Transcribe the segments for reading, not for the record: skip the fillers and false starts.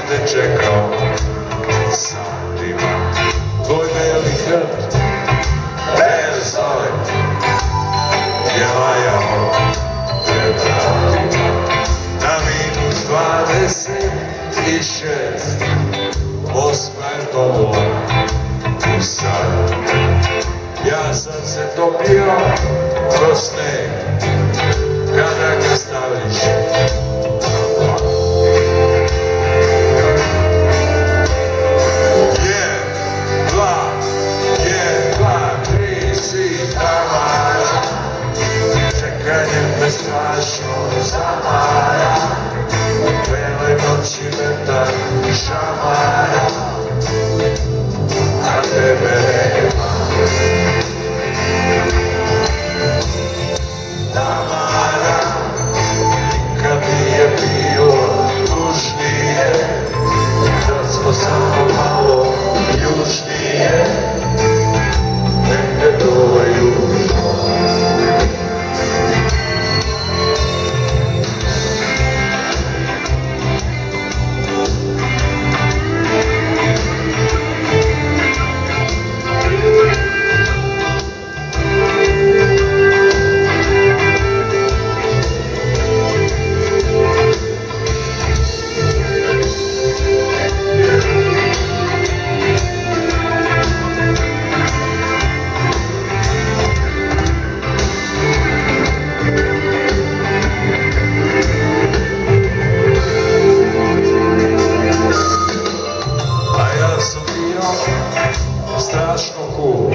te čekao satima. Tvoj beli grd, bele zove, je lajao te vratima. Na -26 osma je tola u Sarajevu. Ja sam se topio kroz sneg kada ga staviš na vlak. 1, 2, 3, si tamara, čekanjem me strašno zamara. Bele noći vetar šamara, a tebe nema. Tamara, nikad nije bilo tužnije, da smo samo malo južnije, negde dole južno. Strašno cool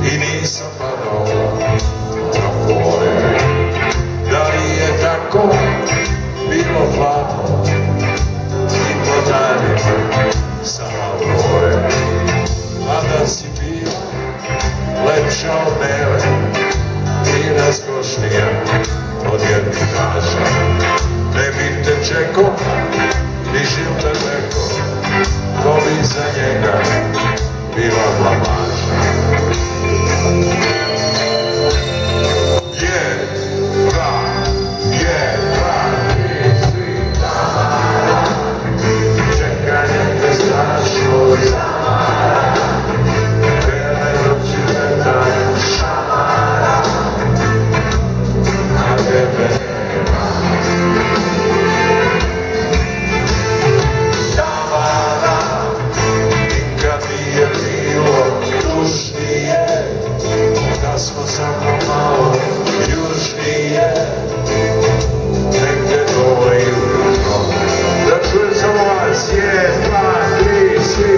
i nisam padao na fore. Da li je tako bilo hladno i po danima sa Aurore? A da si bio lepša od Nele i raskošnija od Ermitaža, ne bi te čekao ni Žilbereko, ko bi za njega bila blamaža. 1, 2, 3, si tamara, čekanje te strašno zamara. Bele noći vetar šamara, a tebe nema. Tamara, nikad nije bilo tužnije, da smo samo malo južnije, negde dole južno. Da čujem samo vas, 1, 2, 3, svi.